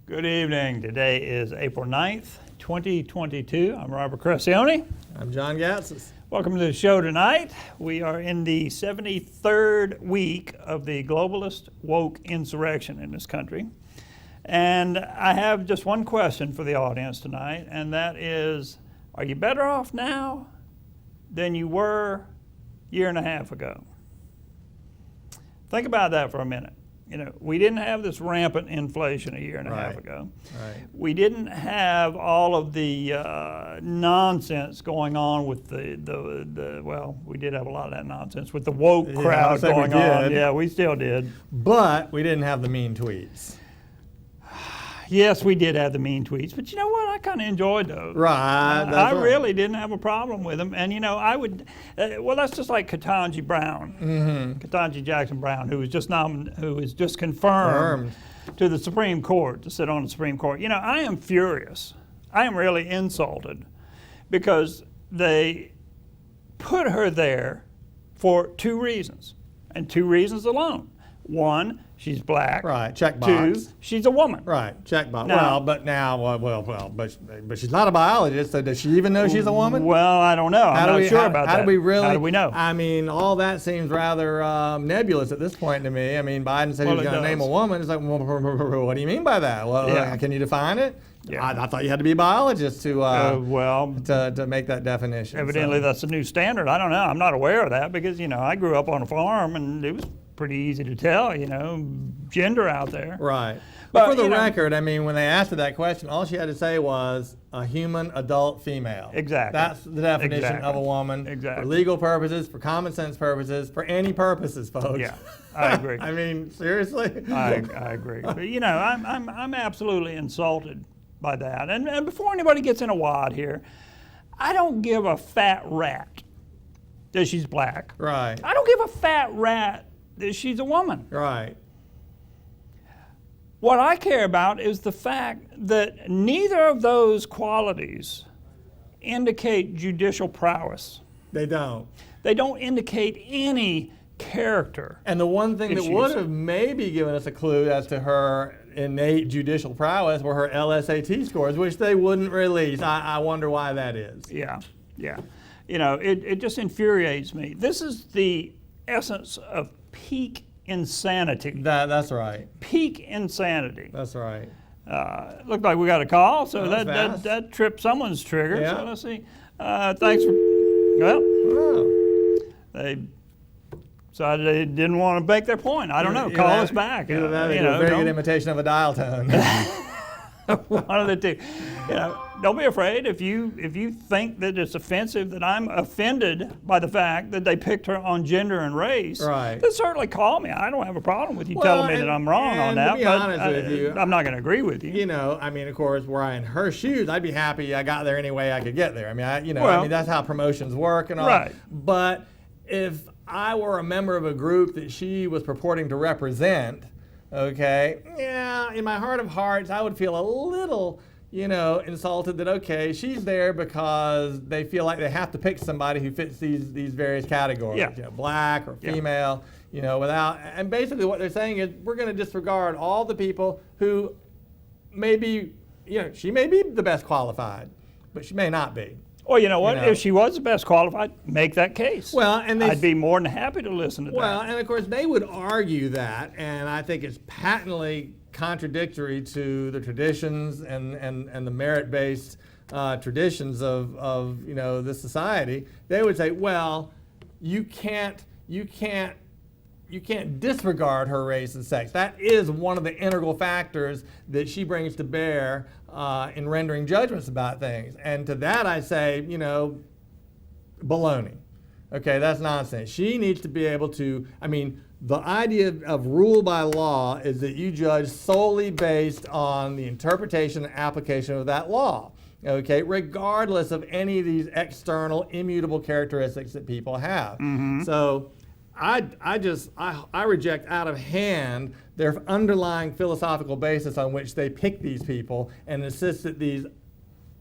Good evening. Today is April 9th, 2022. I'm Robert Crescione. I'm John Gatsis. Welcome to the show tonight. We are in the 73rd week of the globalist woke insurrection in this country. And I have just one question for the audience tonight, and that is, are you better off now than you were a year and a half ago? Think about that for a minute. You know, we didn't have this rampant inflation a year and a half ago. Right. We didn't have all of the nonsense going on with well, we did have a lot of that nonsense with the woke crowd going on. Yeah, we still did. But we didn't have the mean tweets. Yes, we did have the mean tweets, but you know what? I kind of enjoyed those. Right. I really didn't have a problem with them. And, you know, I would, well, that's just like Ketanji Brown, Ketanji Jackson Brown, who was just confirmed to the Supreme Court, to sit on the Supreme Court. You know, I am furious. I am really insulted because they put her there for two reasons, and two reasons alone. One, she's black. Right, check box. Two, she's a woman. Right, check box. Now, but she's not a biologist, so does she even know she's a woman? Well, I don't know. I'm not sure about that. How do we really? How do we know? I mean, all that seems rather nebulous at this point to me. I mean, Biden said he was going to name a woman. It's like, well, what do you mean by that? Well, can you define it? Yeah. I thought you had to be a biologist to make that definition. Evidently, that's a new standard. I don't know. I'm not aware of that because, you know, I grew up on a farm and it was pretty easy to tell, you know, gender out there. Right. But for the record, I mean, when they asked her that question, all she had to say was a human adult female. Exactly. That's the definition of a woman. Exactly. For legal purposes, for common sense purposes, for any purposes, folks. Yeah, I agree. I mean, seriously? I agree. But, you know, I'm absolutely insulted by that. And before anybody gets in a wad here, I don't give a fat rat that she's black. Right. I don't give a fat rat that she's a woman. Right. What I care about is the fact that neither of those qualities indicate judicial prowess. They don't. They don't indicate any character. And the one thing that would have maybe given us a clue as to her innate judicial prowess were her LSAT scores, which they wouldn't release. I wonder why that is. Yeah. You know, it just infuriates me. This is the essence of peak insanity. That's right. Peak insanity. That's right. Looked like we got a call, so that tripped someone's trigger. Yeah. So let's see. Thanks for. Well, they decided they didn't want to make their point. I don't know. Call us back. Either that or a very good imitation of a dial tone. One of the two. You know, don't be afraid if you think that it's offensive that I'm offended by the fact that they picked her on gender and race. Right. Then certainly call me. I don't have a problem with you telling me that I'm wrong on that. To be honest with you, I'm not going to agree with you. You know, I mean, of course, were I in her shoes, I'd be happy I got there any way I could get there. I mean, I mean that's how promotions work and all. Right. But if I were a member of a group that she was purporting to represent, okay, yeah, in my heart of hearts, I would feel a little, you know, insulted that, okay, she's there because they feel like they have to pick somebody who fits these various categories, you know, black or female, you know, and basically what they're saying is we're going to disregard all the people who may be, you know, she may be the best qualified, but she may not be. Well, you know what? If she was the best qualified, make that case. Well, and I'd be more than happy to listen to that. Well, and of course they would argue that, and I think it's patently contradictory to the traditions and the merit-based traditions of you know this society. They would say, well, you can't disregard her race and sex. That is one of the integral factors that she brings to bear in rendering judgments about things. And to that I say, you know, baloney. Okay, that's nonsense. She needs to be able to, I mean, the idea of rule by law is that you judge solely based on the interpretation and application of that law. Okay, regardless of any of these external immutable characteristics that people have. Mm-hmm. So I reject out of hand their underlying philosophical basis on which they pick these people and insist that these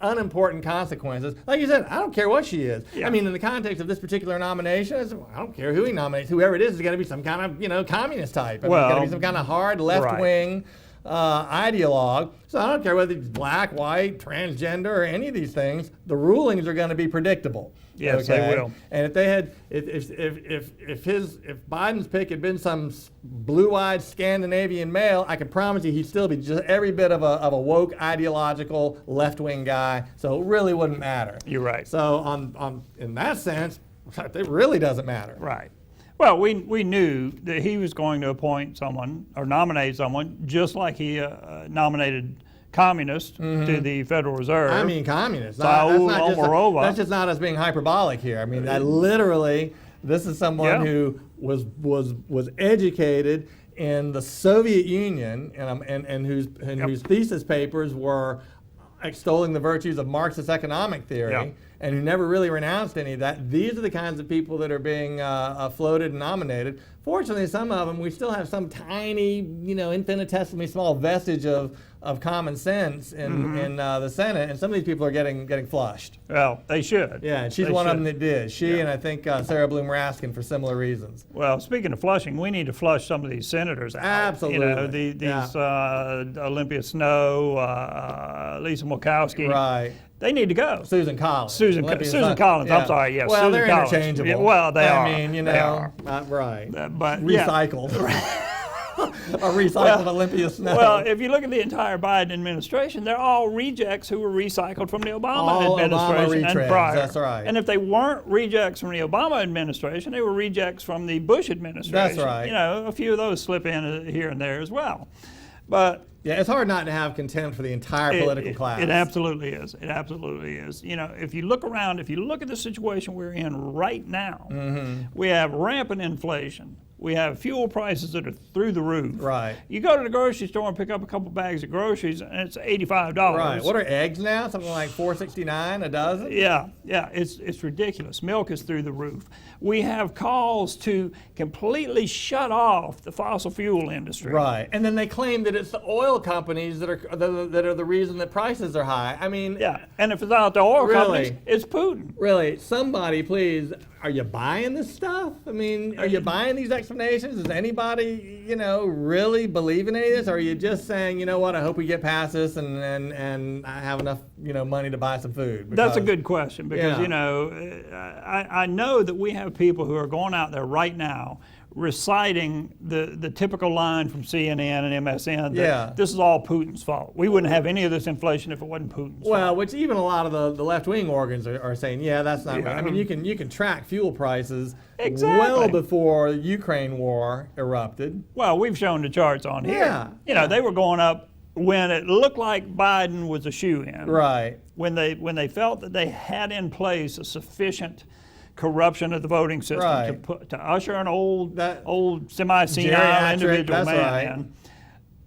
unimportant consequences. Like you said, I don't care what she is. Yeah. I mean, in the context of this particular nomination, I don't care who he nominates. Whoever it is got to be some kind of, communist type. It's got to be some kind of hard left-wing, ideologue. So I don't care whether it's black, white, transgender, or any of these things. The rulings are going to be predictable. Yes, they will. And if they had, if Biden's pick had been some blue-eyed Scandinavian male, I can promise you he'd still be just every bit of a woke, ideological, left-wing guy. So it really wouldn't matter. You're right. So in that sense, it really doesn't matter. Right. Well, we knew that he was going to appoint someone or nominate someone just like he nominated communists to the Federal Reserve. I mean, communists. That's just not us being hyperbolic here. I mean, that literally, this is someone who was educated in the Soviet Union and whose thesis papers were extolling the virtues of Marxist economic theory, and who never really renounced any of that. These are the kinds of people that are being floated and nominated. Fortunately, some of them, we still have some tiny, infinitesimally small vestige of common sense in the Senate, and some of these people are getting flushed. Well, they should. Yeah, and she's one of them that did. She and I think Sarah Bloom Raskin for similar reasons. Well, speaking of flushing, we need to flush some of these senators out. Absolutely. These Olympia Snow, Lisa Murkowski. Right. They need to go. Susan Collins. Susan Collins. Yeah. I'm sorry. Yes. Well, Susan they're Collins. interchangeable. Yeah, well, they are. I mean, they are. Right. But recycled. A recycled Olympia Snow. Well, if you look at the entire Biden administration, they're all rejects who were recycled from the Obama administration and prior. That's right. And if they weren't rejects from the Obama administration, they were rejects from the Bush administration. That's right. A few of those slip in here and there as well. But yeah, it's hard not to have contempt for the entire political class. It absolutely is. It absolutely is. If you look around, if you look at the situation we're in right now, we have rampant inflation. We have fuel prices that are through the roof. Right. You go to the grocery store and pick up a couple bags of groceries, and it's $85. Right. What are eggs now? Something like $4.69 a dozen? Yeah. It's ridiculous. Milk is through the roof. We have calls to completely shut off the fossil fuel industry. Right. And then they claim that it's the oil companies that are the reason that prices are high. I mean. Yeah. And if it's not the oil companies, it's Putin. Really, somebody please. Are you buying this stuff? I mean, are you buying these explanations? Does anybody, really believe in any of this? Or are you just saying, you know what, I hope we get past this and I have enough, money to buy some food? That's a good question because, I know that we have people who are going out there right now reciting the typical line from CNN and MSN that this is all Putin's fault. We wouldn't have any of this inflation if it wasn't Putin's fault. Well, which even a lot of the left-wing organs are saying, that's not right. I mean, you can track fuel prices well before the Ukraine war erupted. Well, we've shown the charts on here. They were going up when it looked like Biden was a shoo-in. Right. When they felt that they had in place a sufficient corruption of the voting system to usher an old semi-senile individual man in.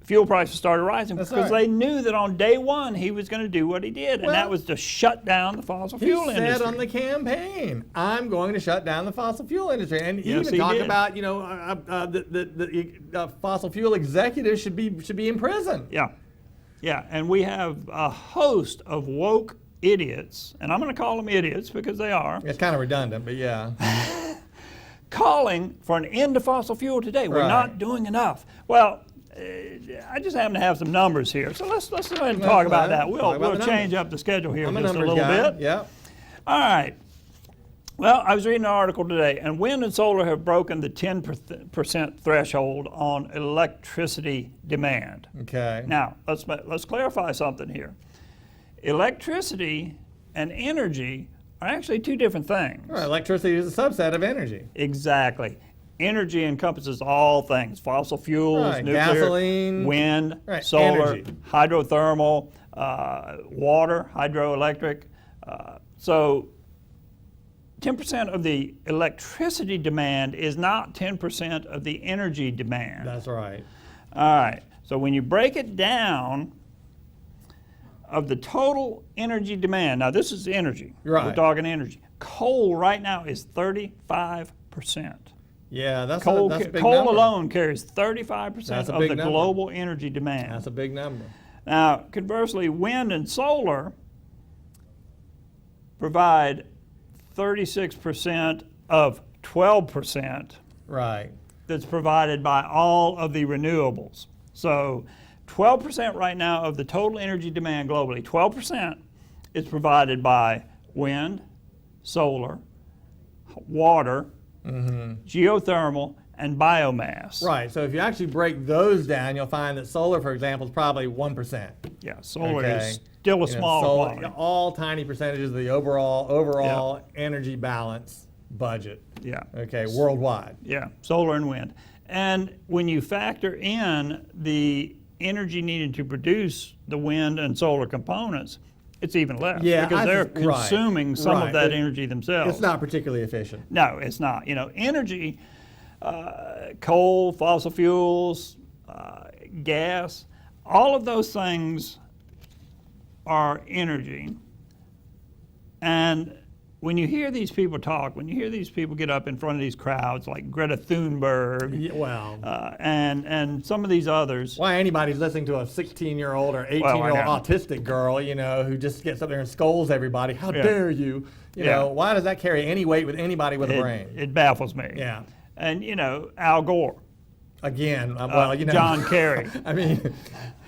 Fuel prices started rising because they knew that on day one he was going to do what he did, and that was to shut down the fossil fuel industry. He said on the campaign, "I'm going to shut down the fossil fuel industry," and even talk about the fossil fuel executives should be in prison. Yeah, and we have a host of woke idiots, and I'm going to call them idiots because they are. It's kind of redundant, but yeah. Calling for an end to fossil fuel today. We're not doing enough. Well, I just happen to have some numbers here, so let's go ahead and talk about that. We'll change up the schedule here just a little bit. Yeah. All right. Well, I was reading an article today, and wind and solar have broken the 10% threshold on electricity demand. Okay. Now, let's clarify something here. Electricity and energy are actually two different things. Right, electricity is a subset of energy. Exactly. Energy encompasses all things: fossil fuels, nuclear, gasoline, wind, solar, energy. hydrothermal, water, hydroelectric. So 10% of the electricity demand is not 10% of the energy demand. That's right. All right. So when you break it down, of the total energy demand, now this is energy. Right. We're talking energy. Coal right now is 35%. Yeah, that's coal. A big coal number. Alone carries 35% of the global energy demand. That's a big number. Now, conversely, wind and solar provide 36% of 12%. Right. That's provided by all of the renewables. So 12% right now of the total energy demand globally, 12% is provided by wind, solar, water, geothermal, and biomass. Right. So if you actually break those down, you'll find that solar, for example, is probably 1%. Yeah, solar Okay. is still a small solar, quantity. all tiny percentages of the overall energy balance budget. Yeah. Okay, worldwide. Yeah, solar and wind. And when you factor in the energy needed to produce the wind and solar components, it's even less, Yeah, because they're right, consuming some right. of that energy themselves. It's not particularly efficient. No, it's not. You know, energy, coal, fossil fuels, gas, all of those things are energy. And when you hear these people talk, when you hear these people get up in front of these crowds like Greta Thunberg, Yeah, well, and some of these others, why anybody's listening to a 16-year-old or 18-year-old autistic girl, you know, who just gets up there and scolds everybody? How dare you? You know, why does that carry any weight with anybody with a brain? It baffles me. Yeah. And, you know, Al Gore. Again, well, you know. John Kerry. I mean,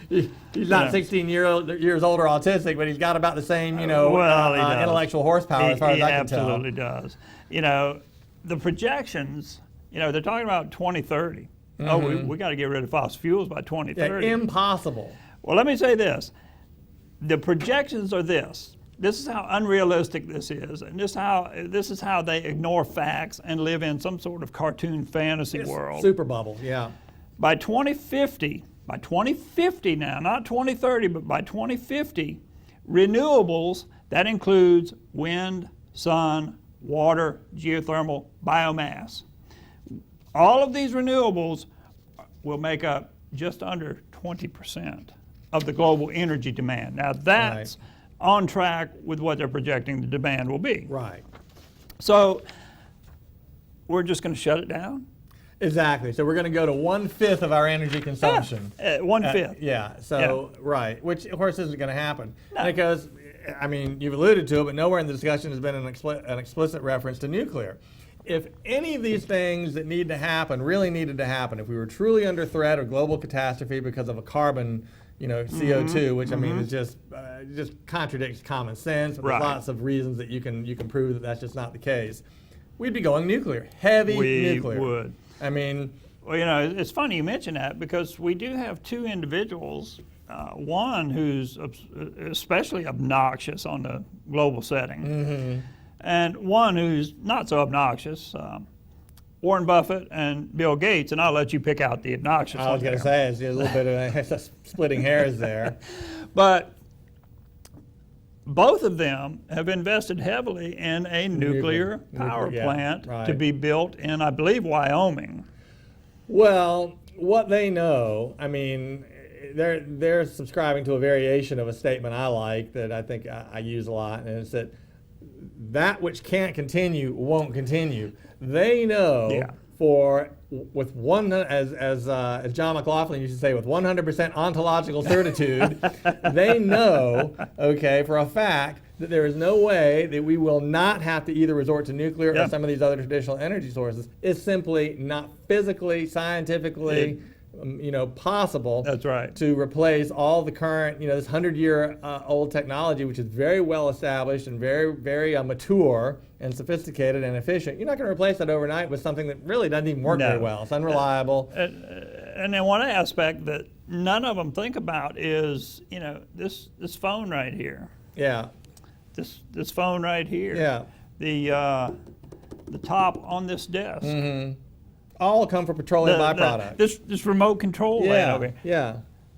he's not 16 years old or autistic, but he's got about the same, you know, intellectual horsepower as far as I can tell. He absolutely does. You know, the projections, you know, they're talking about 2030. Oh, we got to get rid of fossil fuels by 2030. Yeah, impossible. Well, let me say this. The projections are this. This is how unrealistic this is, and this is how they ignore facts and live in some sort of cartoon fantasy world. Super bubble, yeah. By 2050 now, not 2030, but by 2050, renewables, that includes wind, sun, water, geothermal, biomass. All of these renewables will make up just under 20% of the global energy demand. Now that's on track with what they're projecting the demand will be. Right. So we're just going to shut it down? Exactly. So we're going to go to 1/5 of our energy consumption. 1/5. Yeah. So right, which of course isn't going to happen No. because, I mean, you've alluded to it, but nowhere in the discussion has been an explicit reference to nuclear. If any of these things that need to happen really needed to happen, if we were truly under threat of global catastrophe because of a carbon, you know, CO2, which I mean is just contradicts common sense. There's lots of reasons that you can prove that that's just not the case. We'd be going nuclear, heavy nuclear. We would. I mean, well, you know, it's funny you mention that because we do have two individuals, one who's especially obnoxious on the global setting, and one who's not so obnoxious, Warren Buffett and Bill Gates, and I'll let you pick out the obnoxious one. I was going to say, it's a little bit of splitting hairs there. But both of them have invested heavily in a nuclear power plant to be built in, I believe, Wyoming. Well, what they know, I mean, they're subscribing to a variation of a statement I like that I think I use a lot, and it's that which can't continue won't continue. They know with one, as John McLaughlin used to say, with 100% ontological certitude, they know, okay, for a fact that there is no way that we will not have to either resort to nuclear or some of these other traditional energy sources. It's simply not physically, scientifically, possible. That's right. To replace all the current, this 100-year old technology, which is very well established and very, very mature and sophisticated and efficient. You're not going to replace that overnight with something that really doesn't even work very well. It's unreliable. And then one aspect that none of them think about is, this phone right here. Yeah. This phone right here. Yeah. The top on this desk. Mm-hmm. All come from petroleum byproducts. This remote control right over here. Yeah.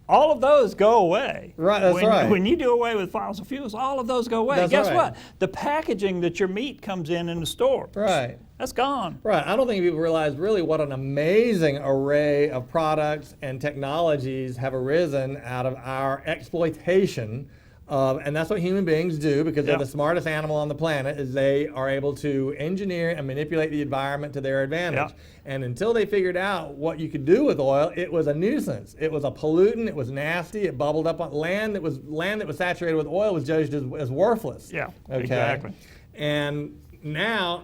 All of those go away. Right, that's right. When you do away with fossil fuels, all of those go away. Guess what? The packaging that your meat comes in the store. Right. That's gone. Right. I don't think people realize really what an amazing array of products and technologies have arisen out of our exploitation. And that's what human beings do because they're the smartest animal on the planet, is they are able to engineer and manipulate the environment to their advantage. And until they figured out what you could do with oil, it was a nuisance. It was a pollutant. It was nasty. It bubbled up on land that was saturated with oil was judged as worthless. Yeah, okay? Exactly. And now,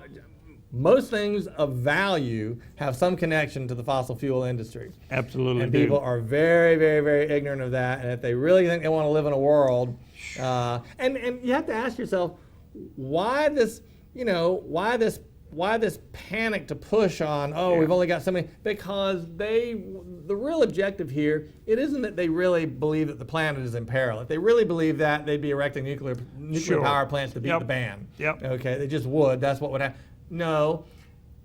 most things of value have some connection to the fossil fuel industry. Absolutely. And do. people are very, very, very ignorant of that. And if they really think they want to live in a world, and you have to ask yourself, why this, why this panic to push on, we've only got so many, because the real objective here, it isn't that they really believe that the planet is in peril. If they really believe that, they'd be erecting nuclear Sure. power plants to beat Yep. the ban. Yep. Okay, they just would. That's what would happen. No,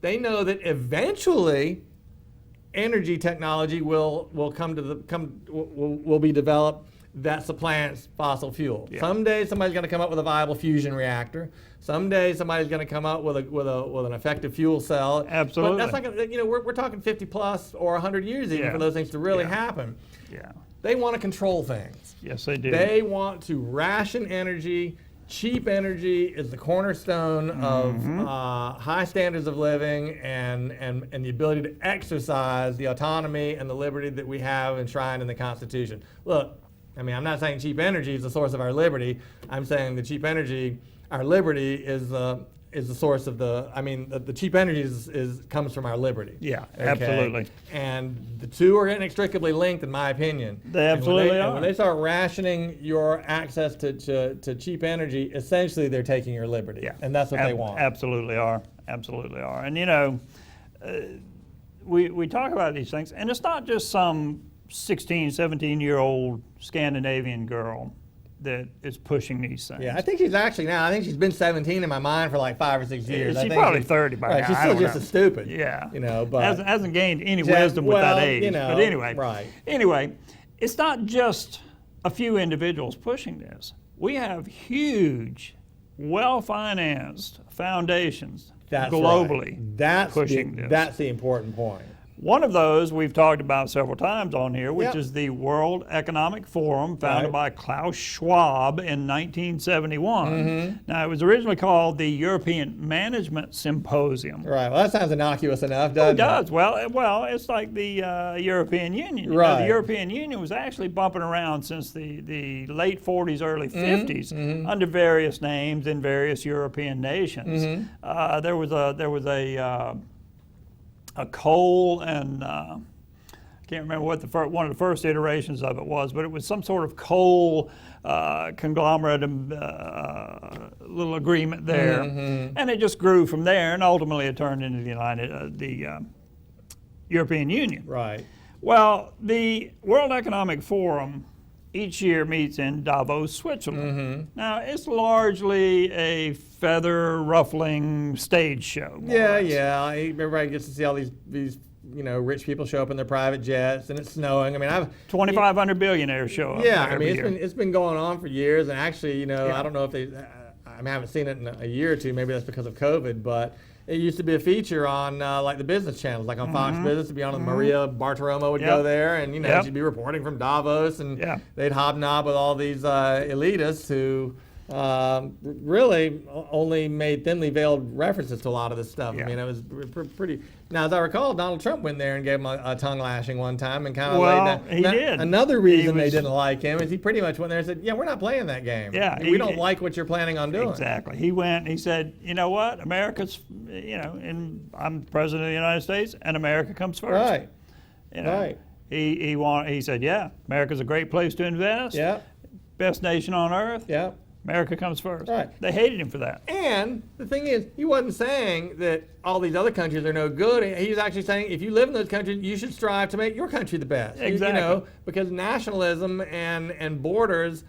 they know that eventually energy technology will be developed that supplants fossil fuel. Yeah. Someday somebody's going to come up with a viable fusion reactor. Someday somebody's going to come up with an effective fuel cell. Absolutely. But that's not going to, we're talking 50 plus or 100 years even Yeah. for those things to really Yeah. happen. Yeah. They want to control things. Yes, they do. They want to ration energy. Cheap energy is the cornerstone of high standards of living and the ability to exercise the autonomy and the liberty that we have enshrined in the Constitution. Look, I mean, I'm not saying cheap energy is the source of our liberty. I'm saying the cheap energy, our liberty is the source of the cheap energy comes from our liberty. Yeah, Okay? absolutely. And the two are inextricably linked, in my opinion. They absolutely and are. when they start rationing your access to cheap energy, essentially they're taking your liberty. Yeah. And that's what they want. Absolutely are. Absolutely are. And we talk about these things, and it's not just some 16, 17-year-old Scandinavian girl that is pushing these things. Yeah, I think she's been 17 in my mind for like 5 or 6 years. She's probably 30 by right, now. She's I still don't just know. as stupid. Yeah. But hasn't gained any wisdom with that age. But anyway. Right. Anyway, it's not just a few individuals pushing this. We have huge, well-financed foundations That's globally right. pushing this. That's the important point. One of those we've talked about several times on here, which Yep. is the World Economic Forum, founded by Klaus Schwab in 1971. Now, it was originally called the European Management Symposium. Right. Well, that sounds innocuous enough, doesn't It does. Well, it's like the European Union. You know, Right. the European Union was actually bumping around since the late 40s, early 50s, under various names in various European nations. There was a coal and I can't remember what one of the first iterations of it was, but it was some sort of coal conglomerate little agreement there, and it just grew from there, and ultimately it turned into the European Union. Right. Well, the World Economic Forum each year meets in Davos, Switzerland. Now, it's largely a feather-ruffling stage show. more or less. Yeah. Everybody gets to see all these rich people show up in their private jets, and it's snowing. I mean, 2,500 billionaires show up. Yeah, there I mean, every year. it's been going on for years, and actually, I don't know if I haven't seen it in a year or two. Maybe that's because of COVID, but it used to be a feature on like the business channels, like on Fox Business. To be honest, Maria Bartiromo would go there, and she'd be reporting from Davos, and they'd hobnob with all these elitists who really only made thinly veiled references to a lot of this stuff. I mean, it was pretty. Now, as I recall, Donald Trump went there and gave him a tongue lashing one time and kind of laid down. He did. Another reason they didn't like him is he pretty much went there and said, "Yeah, we're not playing that game. Yeah, we don't like what you're planning on doing." Exactly. He went. He said, "You know what? America's, and I'm president of the United States, and America comes first." Right. Right. He said, "Yeah, America's a great place to invest. Yeah. Best nation on earth. Yeah. America comes first." Right. They hated him for that. And the thing is, he wasn't saying that all these other countries are no good. He was actually saying if you live in those countries, you should strive to make your country the best. Exactly. Because nationalism and borders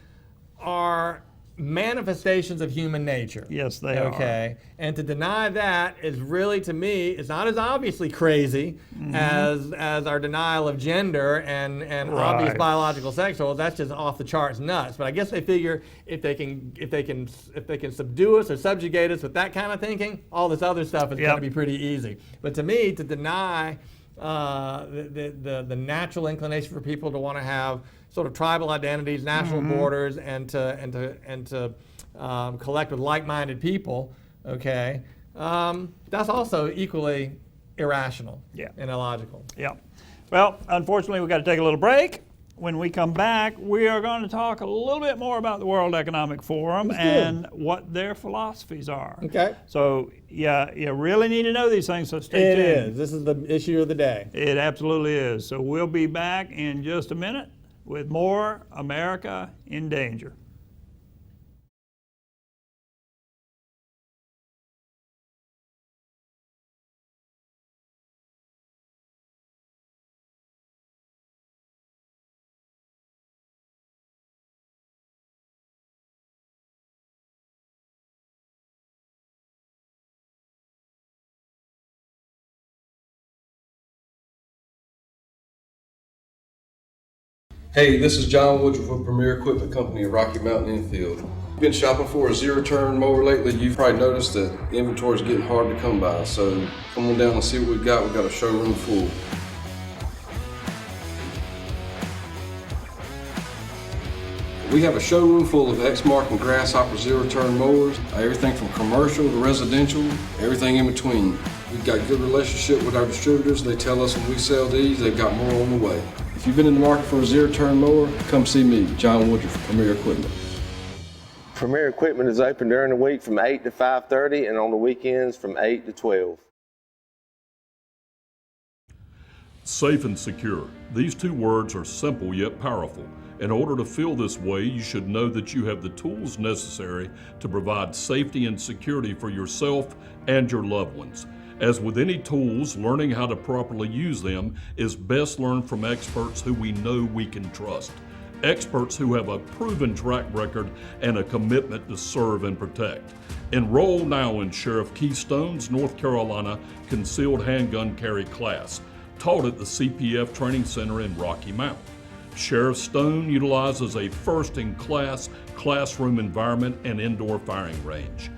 are manifestations of human nature. Yes, they are. Okay. And to deny that is really, to me, it's not as obviously crazy as our denial of gender and obvious biological sex roles. That's just off the charts nuts. But I guess they figure if they can subdue us or subjugate us with that kind of thinking, all this other stuff is going to be pretty easy. But to me, to deny the natural inclination for people to want to have sort of tribal identities, national borders, and to collect with like-minded people, okay, that's also equally irrational and illogical. Yeah. Well, unfortunately, we've got to take a little break. when we come back, we are going to talk a little bit more about the World Economic Forum and what their philosophies are. Okay. So, yeah, you really need to know these things, so stay tuned. It is. This is the issue of the day. It absolutely is. So we'll be back in just a minute with more America in Danger. Hey, this is John Woodruff with Premier Equipment Company of Rocky Mountain Infield. Been shopping for a zero-turn mower lately. You've probably noticed that inventory is getting hard to come by. So come on down and see what we've got. We've got a showroom full. We have a showroom full of Exmark and Grasshopper zero-turn mowers. Everything from commercial to residential, everything in between. We've got a good relationship with our distributors. They tell us when we sell these, they've got more on the way. If you've been in the market for a zero-turn mower, come see me, John Woodruff from Premier Equipment. Premier Equipment is open during the week from 8 to 5:30 and on the weekends from 8 to 12. Safe and secure. These two words are simple yet powerful. In order to feel this way, you should know that you have the tools necessary to provide safety and security for yourself and your loved ones. As with any tools, learning how to properly use them is best learned from experts who we know we can trust. Experts who have a proven track record and a commitment to serve and protect. Enroll now in Sheriff Keystone's North Carolina Concealed Handgun Carry class, taught at the CPF Training Center in Rocky Mount. Sheriff Stone utilizes a first-in-class classroom environment and indoor firing range.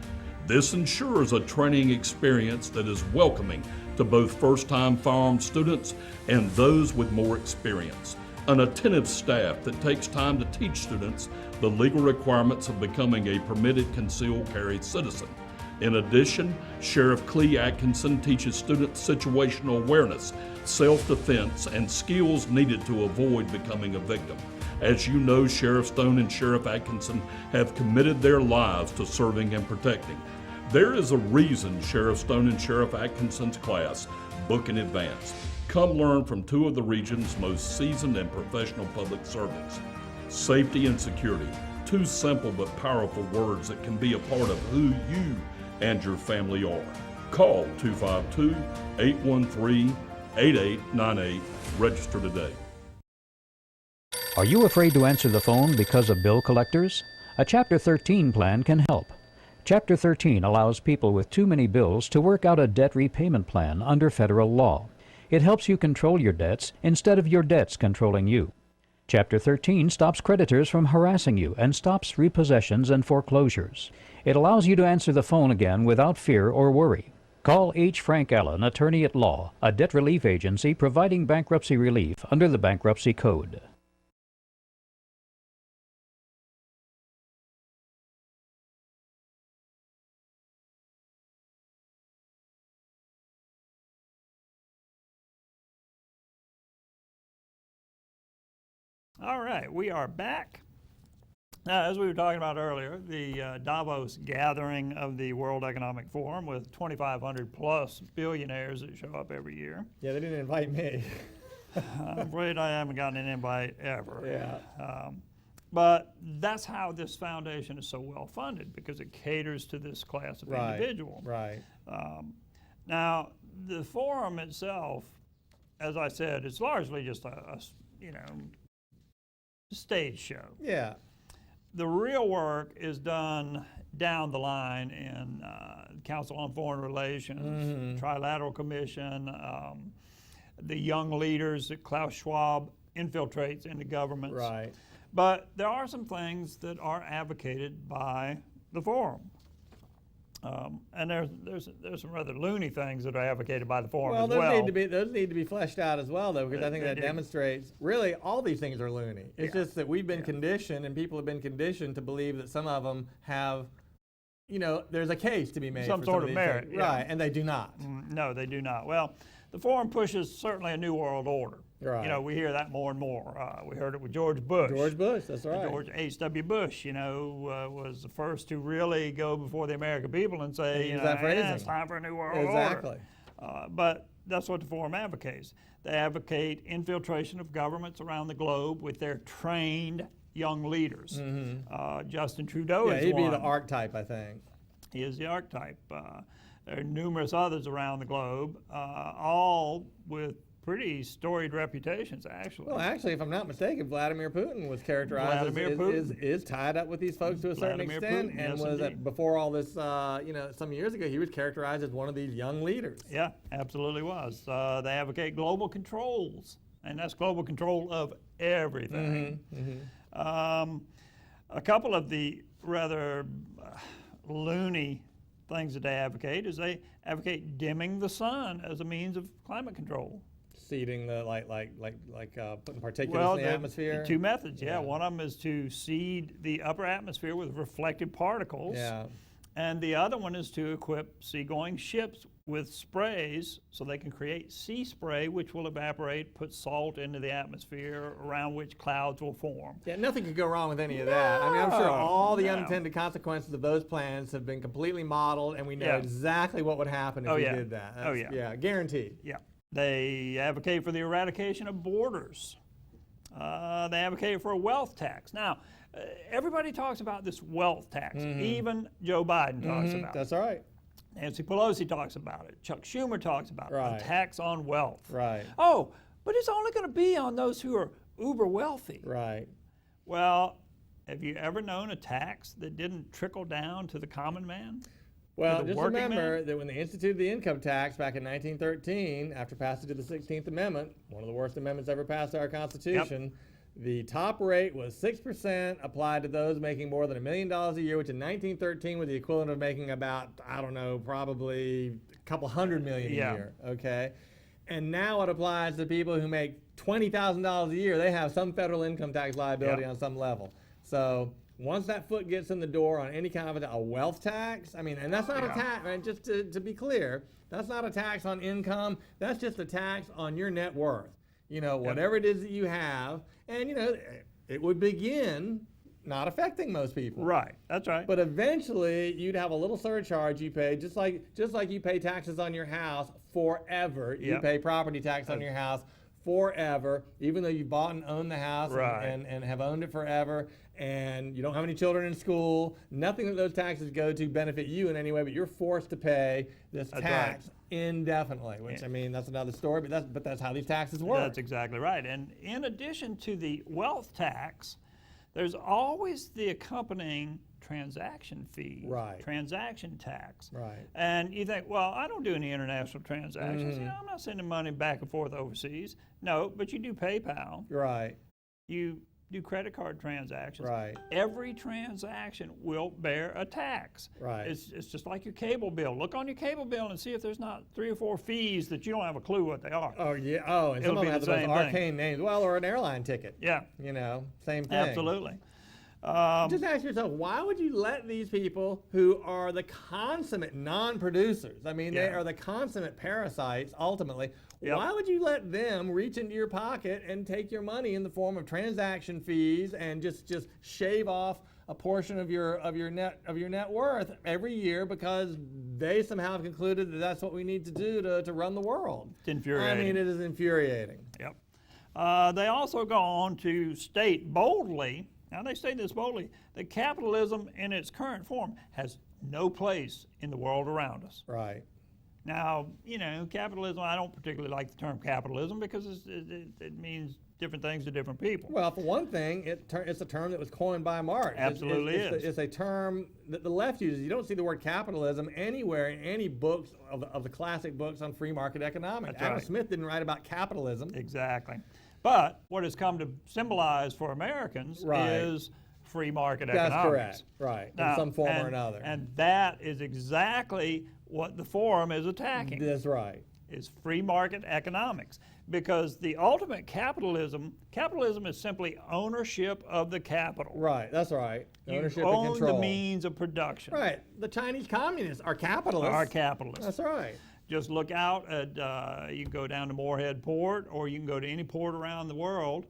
This ensures a training experience that is welcoming to both first-time firearm students and those with more experience. An attentive staff that takes time to teach students the legal requirements of becoming a permitted concealed carry citizen. In addition, Sheriff Clee Atkinson teaches students situational awareness, self-defense, and skills needed to avoid becoming a victim. As you know, Sheriff Stone and Sheriff Atkinson have committed their lives to serving and protecting. There is a reason Sheriff Stone and Sheriff Atkinson's class book in advance. Come learn from two of the region's most seasoned and professional public servants. Safety and security, two simple but powerful words that can be a part of who you and your family are. Call 252-813-8898. Register today. Are you afraid to answer the phone because of bill collectors? A Chapter 13 plan can help. Chapter 13 allows people with too many bills to work out a debt repayment plan under federal law. It helps you control your debts instead of your debts controlling you. Chapter 13 stops creditors from harassing you and stops repossessions and foreclosures. It allows you to answer the phone again without fear or worry. Call H. Frank Allen, Attorney at Law, a debt relief agency providing bankruptcy relief under the Bankruptcy Code. All right, we are back. Now, as we were talking about earlier, the Davos gathering of the World Economic Forum with 2,500 plus billionaires that show up every year. Yeah, they didn't invite me. I'm afraid I haven't gotten an invite ever. Yeah. But that's how this foundation is so well funded, because it caters to this class of individual. Right. Now, the forum itself, as I said, it's largely just a stage show. Yeah. The real work is done down the line in Council on Foreign Relations, Trilateral Commission, the young leaders that Klaus Schwab infiltrates into governments. Right. But there are some things that are advocated by the forum. And there's some rather loony things that are advocated by the forum as well. Those need to be fleshed out as well, though, because I think that demonstrates really all these things are loony. It's just that we've been conditioned, and people have been conditioned to believe that some of them have, there's a case to be made Some for sort some of these merit, things. yeah. Right, and they do not. No, they do not. Well, the forum pushes certainly a new world order. Right. You know, we hear that more and more. We heard it with George Bush. George Bush, that's right. George H.W. Bush, you know, was the first to really go before the American people and say, you Use know, that phrasing. it's time for a new world Exactly. order. But that's what the forum advocates. They advocate infiltration of governments around the globe with their trained young leaders. Justin Trudeau Yeah, is he'd one. be the archetype, I think. He is the archetype. There are numerous others around the globe, all with pretty storied reputations, actually. Well, actually, if I'm not mistaken, Vladimir Putin was characterized Vladimir as Putin. is tied up with these folks to a certain Vladimir extent, Putin, and yes, was indeed. before all this, you know, some years ago, he was characterized as one of these young leaders. Yeah, absolutely was. They advocate global controls, and that's global control of everything. A couple of the rather loony things that they advocate is they advocate dimming the sun as a means of climate control. Seeding the putting particulates Well, in the atmosphere. two methods. Yeah, one of them is to seed the upper atmosphere with reflective particles. Yeah. And the other one is to equip seagoing ships with sprays so they can create sea spray, which will evaporate, put salt into the atmosphere, around which clouds will form. Yeah, nothing could go wrong with any of that. I mean, I'm sure all the No. unintended consequences of those plans have been completely modeled, and we know Yeah. exactly what would happen if Oh, we yeah. did that. Oh, yeah. Yeah, guaranteed. Yeah. They advocate for the eradication of borders. They advocate for a wealth tax. Now, everybody talks about this wealth tax. Even Joe Biden talks about it. That's right. Nancy Pelosi talks about it. Chuck Schumer talks about it. Right. A tax on wealth. Right. Oh, but it's only going to be on those who are uber wealthy. Right. Well, have you ever known a tax that didn't trickle down to the common man? Well, the just working remember man? that when they instituted the income tax back in 1913, after passage of the 16th Amendment, one of the worst amendments ever passed to our Constitution, the top rate was 6% applied to those making more than $1 million a year, which in 1913 was the equivalent of making about, I don't know, probably a couple $100 million a Yeah. year, okay? And now it applies to people who make $20,000 a year. They have some federal income tax liability Yep. on some level. So once that foot gets in the door on any kind of a wealth tax, I mean, and that's not a tax, right? Just to be clear, that's not a tax on income. That's just a tax on your net worth. You know, whatever it is that you have, and you know, it would begin not affecting most people. Right. That's right. But eventually, you'd have a little surcharge you pay, just like you pay taxes on your house forever. You Yep. pay property tax on your house forever, even though you bought and owned the house Right. and have owned it forever, and you don't have any children in school. Nothing that those taxes go to benefit you in any way, but you're forced to pay this That's tax right. indefinitely. Which I mean, that's another story, but that's how these taxes work. That's exactly right. And in addition to the wealth tax, there's always the accompanying transaction fee, Right. transaction tax. Right. And you think, well, I don't do any international transactions. You know, I'm not sending money back and forth overseas. No, but you do PayPal. Right. You do credit card transactions. Right. Every transaction will bear a tax. Right. It's just like your cable bill. Look on your cable bill and see if there's not 3 or 4 fees that you don't have a clue what they are. Oh yeah. Oh, and It'll some of be them have the the most same thing. arcane names. Well, or an airline ticket. Yeah, You know, same thing. absolutely. Just ask yourself, why would you let these people who are the consummate non-producers, I mean, they Yeah. are the consummate parasites, ultimately, Yep. why would you let them reach into your pocket and take your money in the form of transaction fees and just shave off a portion of your net worth every year because they somehow have concluded that that's what we need to do to run the world? It's infuriating. I mean, it is infuriating. Yep. They also go on to state boldly, now they state this boldly, that capitalism in its current form has no place in the world around us. Right. Now, you know, capitalism, I don't particularly like the term capitalism because it means different things to different people. Well, for one thing, it's a term that was coined by Marx. Absolutely is. It's a term that the left uses. You don't see the word capitalism anywhere in any books of the classic books on free market economics. That's Adam right. Smith didn't write about capitalism. Exactly. But what has come to symbolize for Americans Right. is free market That's economics. correct. Right. Now, in some form and- or another. And that is exactly what the forum is attacking. That's right. Is free market economics, because the ultimate capitalism is simply ownership of the capital. Right. That's right. You Ownership own and control. the means of production. Right. The Chinese communists are capitalists. Are capitalists. That's right. just look out at, you can go down to Morehead Port, or you can go to any port around the world,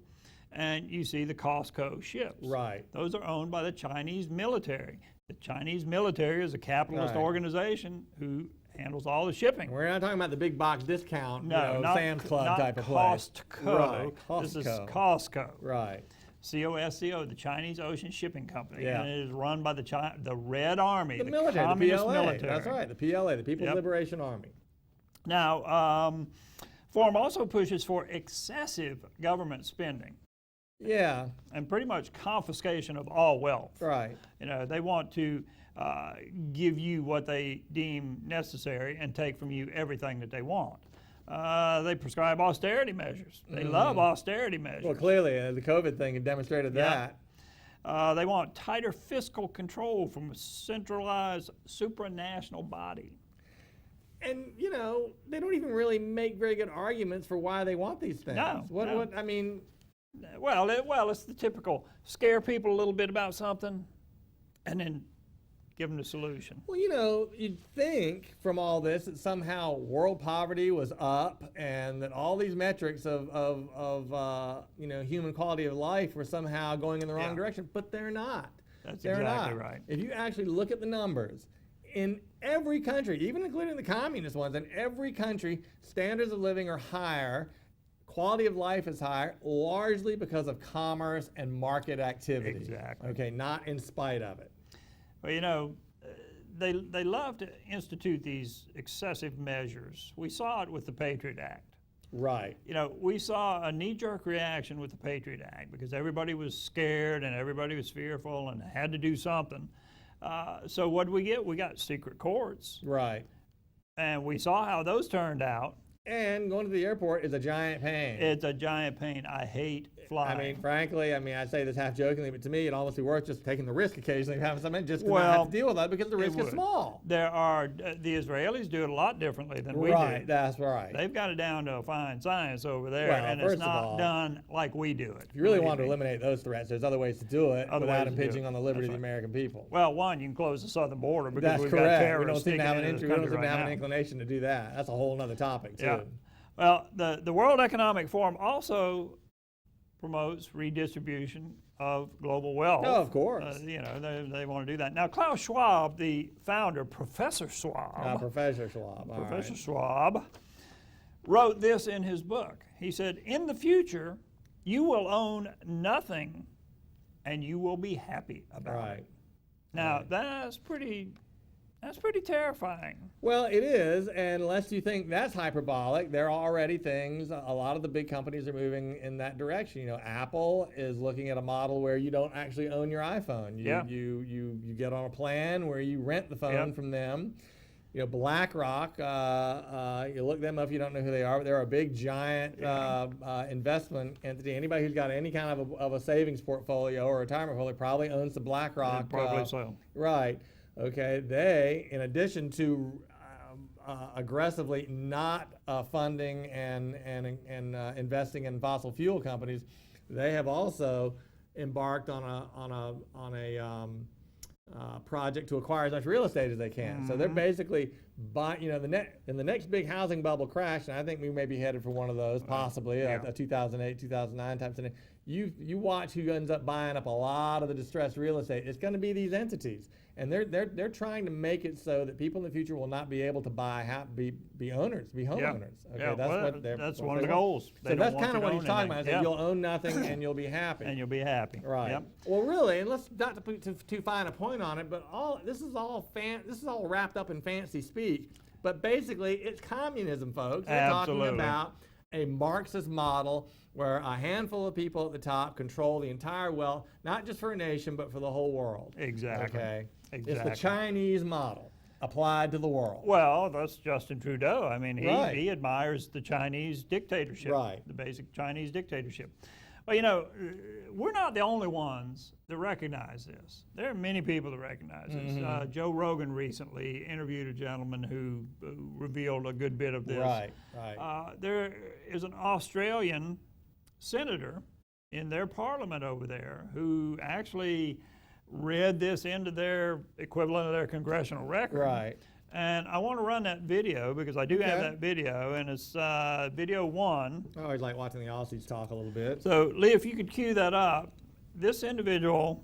and you see the COSCO ships. Right. Those are owned by the Chinese military. The Chinese military is a capitalist Right. organization who handles all the shipping. We're not talking about the big box discount, No, you know, not Sam's Club not type of place. Costco. Right. This is Costco. Costco. Right. COSCO, the Chinese Ocean Shipping Company, Yeah. and it is run by the Red Army, The military, the Communist PLA. military. That's right, the PLA, the People's Yep. Liberation Army. Now, Forum also pushes for excessive government spending Yeah, and pretty much confiscation of all wealth. right. You know, they want to give you what they deem necessary and take from you everything that they want. They prescribe austerity measures. They love austerity measures. Well, clearly, the COVID thing had demonstrated Yeah. that. They want tighter fiscal control from a centralized supranational body. And, you know, they don't even really make very good arguments for why they want these things. No, no. What, I mean, Well, it's the typical scare people a little bit about something and then give them the solution. well, you know, you'd think from all this that somehow world poverty was up and that all these metrics of you know, human quality of life were somehow going in the wrong Yeah. direction, but they're not. That's They're exactly not. right. If you actually look at the numbers, in every country, even including the communist ones, in every country, standards of living are higher, quality of life is higher, largely because of commerce and market activity. Exactly. Okay, not in spite of it. Well, you know, they love to institute these excessive measures. We saw it with the Patriot Act. Right. You know, we saw a knee-jerk reaction with the Patriot Act because everybody was scared and everybody was fearful and had to do something. So what did we get? We got secret courts, Right. and we saw how those turned out. And going to the airport is a giant pain. It's a giant pain. I hate flying. I mean, frankly, I say this half jokingly, but to me, it'd almost be worth just taking the risk occasionally of having something just to not Well, have to deal with that because the risk is would. small. There are the Israelis do it a lot differently than we Right, do. that's right. They've got it down to a fine science over there, Well, and first it's of not all, done like we do it. If you really believe want to me. eliminate those threats, there's other ways to do it Other without ways to do impinging it. on the liberty That's of the right. American people. Well, one, you can close the southern border because That's we've got correct. We terrorists don't seem sticking to have an into the we don't country seem to have right an now. inclination to do that. That's a whole other topic too. Yeah. Well, the World Economic Forum also promotes redistribution of global wealth. Oh, of course. You know, they want to do that. Now, Klaus Schwab, the founder, Professor Schwab, Professor Schwab. all Professor right. Schwab, wrote this in his book. He said, "In the future, you will own nothing, and you will be happy about Right. it." Now, that's pretty terrifying. Well, it is, and unless you think that's hyperbolic, there are already things. A lot of the big companies are moving in that direction. You know, Apple is looking at a model where you don't actually own your iPhone. You get on a plan where you rent the phone Yep. from them. You know, BlackRock, you look them up if you don't know who they are, but they're a big, giant investment entity. Anybody who's got any kind of a savings portfolio or retirement portfolio probably owns the BlackRock. Probably so. Right. Okay. They, in addition to aggressively not funding and investing in fossil fuel companies, they have also embarked on a project to acquire as much real estate as they can. So they're basically buying, you know, in the next big housing bubble crash, and I think we may be headed for one of those, possibly a 2008, 2009 type thing. You watch who ends up buying up a lot of the distressed real estate. It's going to be these entities, and they're trying to make it so that people in the future will not be able to be owners, be homeowners. Okay, Yeah, well, that's one of the goals. They So don't that's want kind of you what to he's own talking about. anything. Is that Yeah. you'll own nothing and you'll be happy. And you'll be happy. Right. Yep. Well, really, and let's not to put too fine a point on it, but this is all wrapped up in fancy speech. But basically, it's communism, folks. They're Absolutely. talking about a Marxist model where a handful of people at the top control the entire wealth, not just for a nation, but for the whole world. Exactly. Okay. It's Exactly. the Chinese model applied to the world. Well, that's Justin Trudeau. I mean, Right. he admires the Chinese dictatorship, Right. the basic Chinese dictatorship. Well, you know, we're not the only ones that recognize this. There are many people that recognize this. Joe Rogan recently interviewed a gentleman who revealed a good bit of this. Right. There is an Australian senator in their parliament over there who actually read this into their equivalent of their congressional record. Right. And I want to run that video because I do have Okay. that video, and it's video 1. I always like watching the Aussies talk a little bit. So, Lee, if you could cue that up, this individual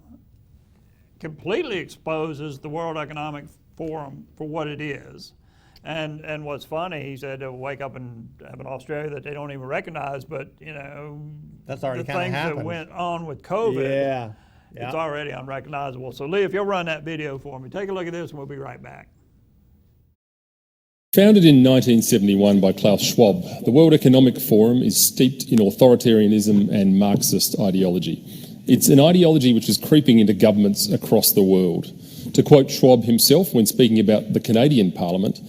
completely exposes the World Economic Forum for what it is. And what's funny, he said to wake up and have an Australia that they don't even recognize, but That's already the kinda things happened. that went on with COVID, Yeah. it's already unrecognizable. So, Lee, if you'll run that video for me, take a look at this, and we'll be right back. Founded in 1971 by Klaus Schwab, the World Economic Forum is steeped in authoritarianism and Marxist ideology. It's an ideology which is creeping into governments across the world. To quote Schwab himself when speaking about the Canadian Parliament,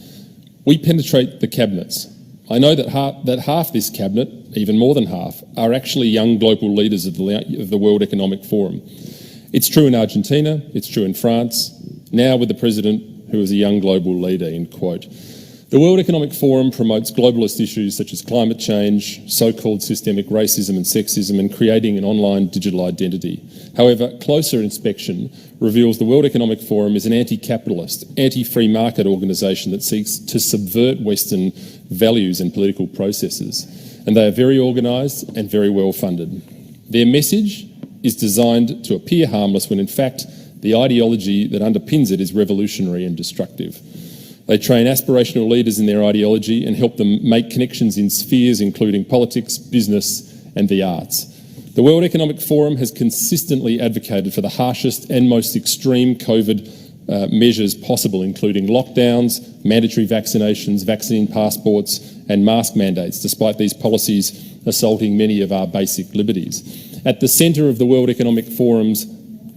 "We penetrate the cabinets. I know that half this cabinet, even more than half, are actually young global leaders of the World Economic Forum. It's true in Argentina, it's true in France, now with the president who is a young global leader," end quote. The World Economic Forum promotes globalist issues such as climate change, so-called systemic racism and sexism, and creating an online digital identity. However, closer inspection reveals the World Economic Forum is an anti-capitalist, anti-free market organisation that seeks to subvert Western values and political processes. And they are very organised and very well funded. Their message is designed to appear harmless when in fact the ideology that underpins it is revolutionary and destructive. They train aspirational leaders in their ideology and help them make connections in spheres including politics, business and the arts. The World Economic Forum has consistently advocated for the harshest and most extreme COVID measures possible, including lockdowns, mandatory vaccinations, vaccine passports and mask mandates, despite these policies assaulting many of our basic liberties. At the centre of the World Economic Forum's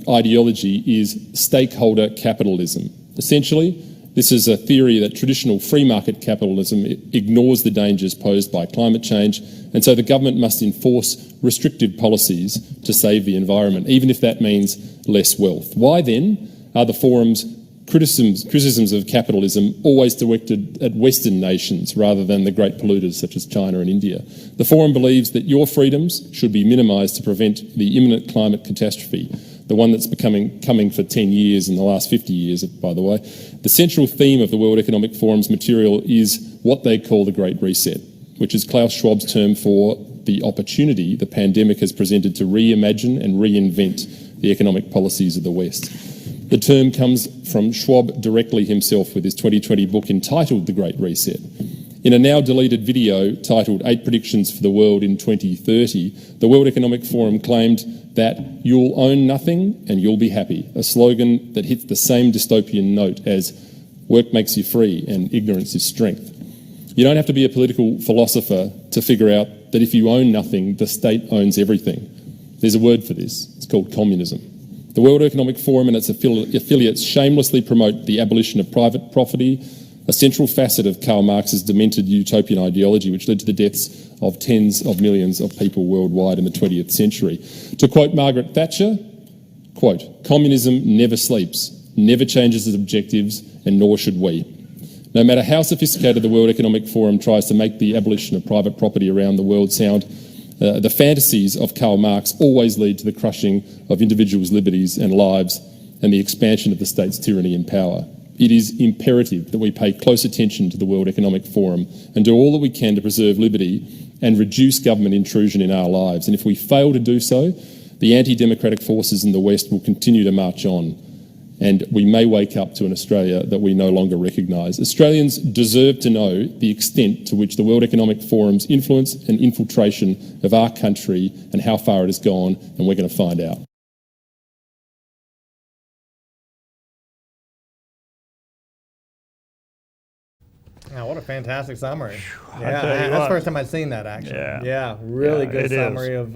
ideology is stakeholder capitalism. Essentially, this is a theory that traditional free market capitalism ignores the dangers posed by climate change, and so the government must enforce restrictive policies to save the environment, even if that means less wealth. Why then are the forum's criticisms of capitalism always directed at Western nations rather than the great polluters such as China and India? The forum believes that your freedoms should be minimised to prevent the imminent climate catastrophe, the one that's coming for 10 years in the last 50 years, by the way. The central theme of the World Economic Forum's material is what they call the Great Reset, which is Klaus Schwab's term for the opportunity the pandemic has presented to reimagine and reinvent the economic policies of the West. The term comes from Schwab directly himself with his 2020 book entitled The Great Reset. In a now deleted video titled 8 Predictions for the World in 2030, the World Economic Forum claimed that "you'll own nothing and you'll be happy," a slogan that hits the same dystopian note as "work makes you free and ignorance is strength." You don't have to be a political philosopher to figure out that if you own nothing, the state owns everything. There's a word for this. It's called communism. The World Economic Forum and its affiliates shamelessly promote the abolition of private property, a central facet of Karl Marx's demented utopian ideology which led to the deaths of tens of millions of people worldwide in the 20th century. To quote Margaret Thatcher, quote, "Communism never sleeps, never changes its objectives, and nor should we." No matter how sophisticated the World Economic Forum tries to make the abolition of private property around the world sound, the fantasies of Karl Marx always lead to the crushing of individuals' liberties and lives and the expansion of the state's tyranny and power. It is imperative that we pay close attention to the World Economic Forum and do all that we can to preserve liberty and reduce government intrusion in our lives. And if we fail to do so, the anti-democratic forces in the West will continue to march on, and we may wake up to an Australia that we no longer recognise. Australians deserve to know the extent to which the World Economic Forum's influence and infiltration of our country and how far it has gone, and we're going to find out. Yeah, what a fantastic summary. tell you That's the what. first time I've seen that actually. Yeah. Really Yeah, good it is. summary of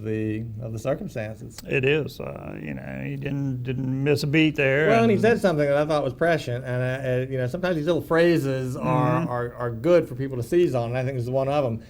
the circumstances. It is. He didn't miss a beat there. Well, and he said something that I thought was prescient, and sometimes these little phrases are good for people to seize on, and I think this is one of them.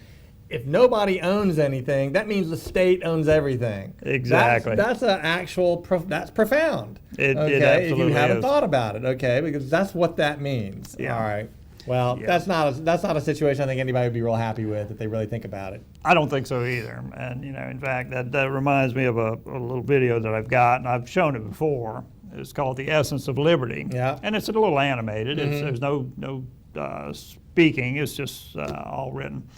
If nobody owns anything, that means the state owns everything. Exactly. That's that's profound. It If absolutely you haven't is. thought about it, okay, because that's what that means. Yeah. All right. Well, Yeah. that's not a situation I think anybody would be real happy with if they really think about it. I don't think so either. And in fact, that reminds me of a little video that I've got, and I've shown it before. It's called The Essence of Liberty. Yeah. And it's a little animated. There's no speaking. It's just all written.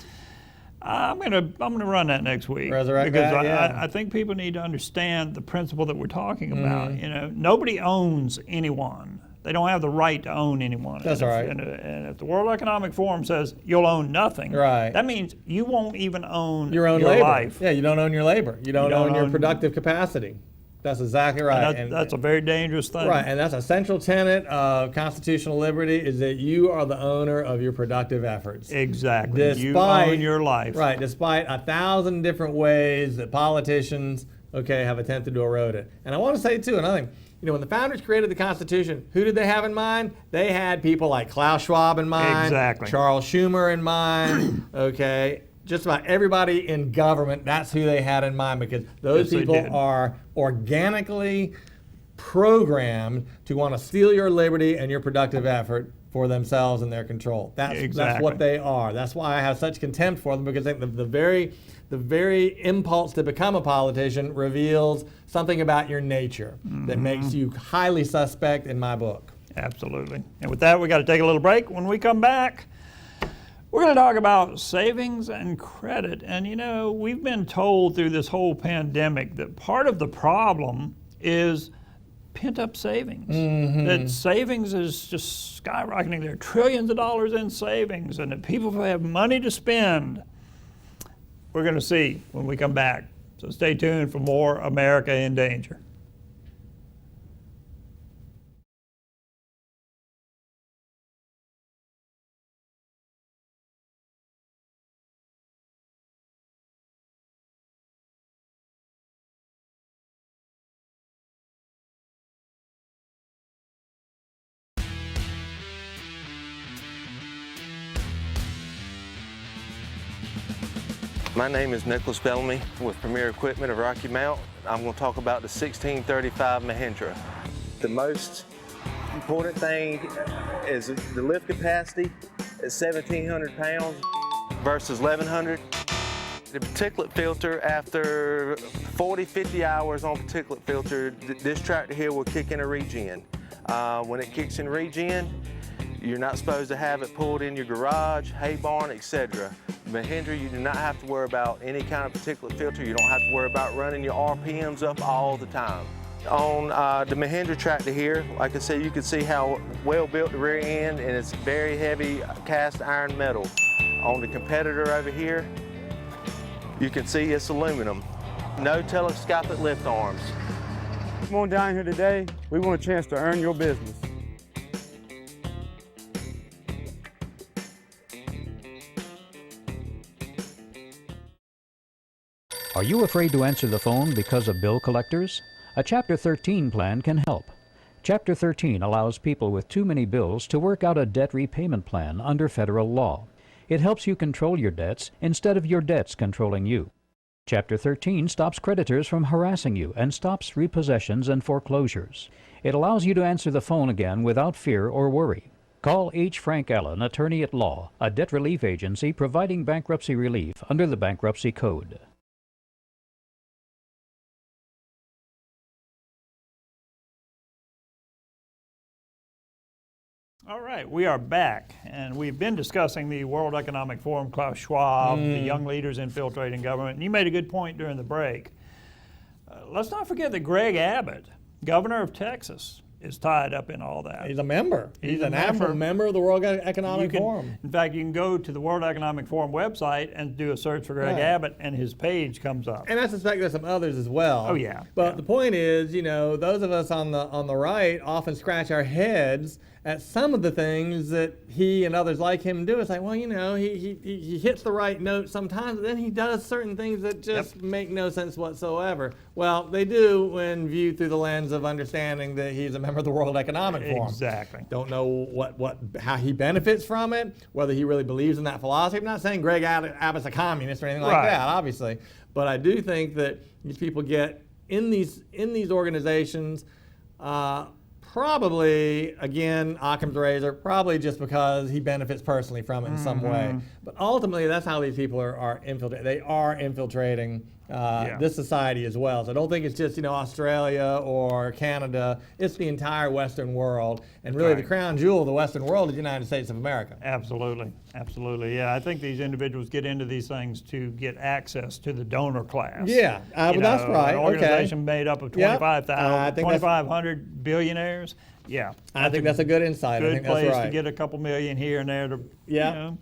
I'm gonna run that next week. Resurrect because that, yeah. I think people need to understand the principle that we're talking about. You know, nobody owns anyone. They don't have the right to own anyone. That's right. And if the World Economic Forum says you'll own nothing, right, that means you won't even own your own labor. life. Yeah, you don't own your labor. You don't own your productive capacity. That's exactly right. And that's a very dangerous thing. Right, and that's a central tenet of constitutional liberty, is that you are the owner of your productive efforts. Exactly. You own your life. Right, despite 1,000 different ways that politicians, have attempted to erode it. And I want to say, too, another thing. You know, when the founders created the Constitution, who did they have in mind? They had people like Klaus Schwab in mind, exactly. Charles Schumer in mind, just about everybody in government, that's who they had in mind, because those people are organically programmed to want to steal your liberty and your productive effort for themselves and their control. That's what they are. That's why I have such contempt for them, because I think the very impulse to become a politician reveals something about your nature that makes you highly suspect in my book. Absolutely. And with that, we got to take a little break. When we come back, we're going to talk about savings and credit. And you know, we've been told through this whole pandemic that part of the problem is pent-up savings. That savings is just skyrocketing. There are trillions of dollars in savings, and that people have money to spend. We're going to see when we come back. So stay tuned for more America in Danger. My name is Nicholas Bellamy with Premier Equipment of Rocky Mount. I'm going to talk about the 1635 Mahindra. The most important thing is the lift capacity is 1,700 pounds versus 1,100. The particulate filter, after 40, 50 hours on particulate filter, this tractor here will kick in a regen. When it kicks in regen, you're not supposed to have it pulled in your garage, hay barn, etc. Mahindra, you do not have to worry about any kind of particulate filter. You don't have to worry about running your RPMs up all the time. On the Mahindra tractor here, like I said, you can see how well built the rear end, and it's very heavy cast iron metal. On the competitor over here, you can see it's aluminum. No telescopic lift arms. Come on down here today. We want a chance to earn your business. Are you afraid to answer the phone because of bill collectors? A Chapter 13 plan can help. Chapter 13 allows people with too many bills to work out a debt repayment plan under federal law. It helps you control your debts instead of your debts controlling you. Chapter 13 stops creditors from harassing you and stops repossessions and foreclosures. It allows you to answer the phone again without fear or worry. Call H. Frank Allen, Attorney at Law, a debt relief agency providing bankruptcy relief under the Bankruptcy Code. All right, we are back, and we've been discussing the World Economic Forum, Klaus Schwab, the young leaders infiltrating government, and you made a good point during the break. Let's not forget that Greg Abbott, governor of Texas, is tied up in all that. He's a member. He's an a actual member of the World Economic Forum. In fact, you can go to the World Economic Forum website and do a search for Greg Abbott, and his page comes up. And I suspect there's some others as well. Oh yeah. But the point is, you know, those of us on the right often scratch our heads at some of the things that he and others like him do. It's like, well, you know, he hits the right note sometimes, but then he does certain things that just make no sense whatsoever. Well, they do when viewed through the lens of understanding that he's a member of the World Economic Forum. Exactly. Don't know how he benefits from it, whether he really believes in that philosophy. I'm not saying Greg Abbott's a communist or anything like that, obviously, but I do think that these people get in these organizations. Probably, again, Occam's razor, probably just because he benefits personally from it in some way. But ultimately, that's how these people are infiltrating. They are infiltrating this society as well. So I don't think it's just Australia or Canada. It's the entire Western world, and really the crown jewel of the Western world is the United States of America. Absolutely, absolutely. Yeah, I think these individuals get into these things to get access to the donor class. Yeah, well, that's right. An organization made up of 2,500 billionaires. Yeah, I think that's a good insight. I think place that's right. to get a couple million here and there to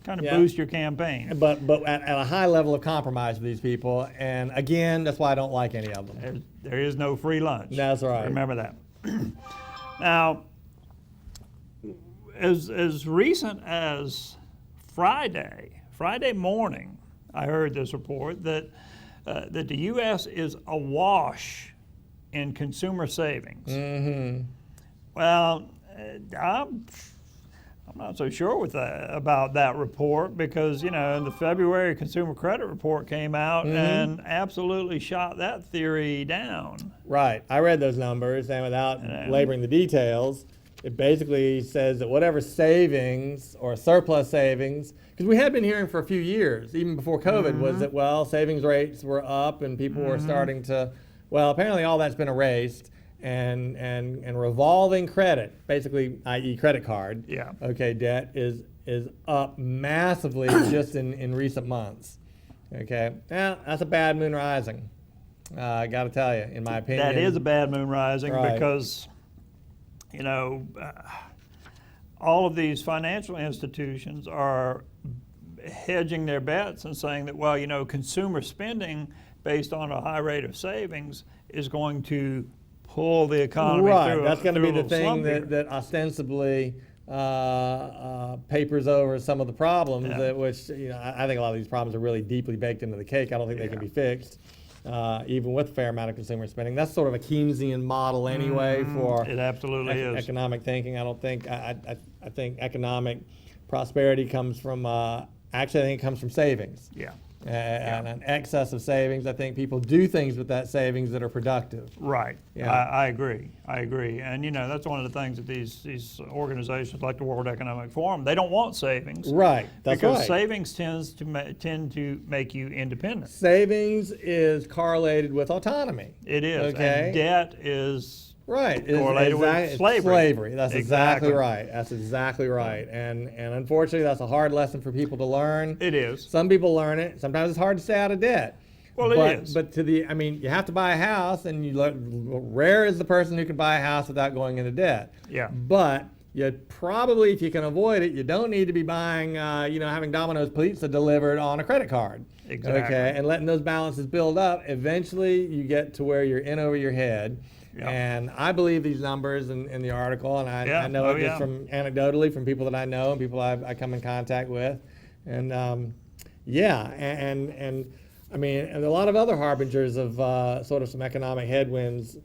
kind of boost your campaign. But at a high level of compromise for these people, and again, that's why I don't like any of them. There is no free lunch. That's right. Remember that. Now, as recent as Friday morning, I heard this report that the U.S. is awash in consumer savings. Mm-hmm. Well, I'm not so sure about that report because, the February Consumer Credit Report came out and absolutely shot that theory down. Right. I read those numbers, and without laboring the details, it basically says that whatever savings or surplus savings, because we had been hearing for a few years, even before COVID, was that, savings rates were up and people were starting to, apparently all that's been erased. And revolving credit, basically, i.e. credit card, debt is up massively just in recent months. Okay, now that's a bad moon rising. I got to tell you, in my opinion. That is a bad moon rising because, all of these financial institutions are hedging their bets and saying that, consumer spending based on a high rate of savings is going to pull the economy through. That's going to be the thing that ostensibly papers over some of the problems, which I think a lot of these problems are really deeply baked into the cake. I don't think they can be fixed, even with a fair amount of consumer spending. That's sort of a Keynesian model anyway for it absolutely is. Economic thinking. I don't think I think economic prosperity comes from actually I think it comes from savings. And an excess of savings. I think people do things with that savings that are productive. Right. Yeah. I agree. And that's one of the things that these organizations like the World Economic Forum, they don't want savings. Right. That's because right. savings tend to make you independent. Savings is correlated with autonomy. It is. Okay. And debt is correlated with slavery. That's exactly right. That's exactly right. And unfortunately, that's a hard lesson for people to learn. It is. Some people learn it. Sometimes it's hard to stay out of debt. Well, it is. But you have to buy a house, and rare is the person who can buy a house without going into debt. Yeah. But you probably, if you can avoid it, you don't need to be buying, having Domino's pizza delivered on a credit card. Exactly. Okay, and letting those balances build up. Eventually, you get to where you're in over your head. Yeah. And I believe these numbers in the article, and I know it just from anecdotally from people that I know and people I come in contact with, and and I mean, and a lot of other harbingers of sort of some economic headwinds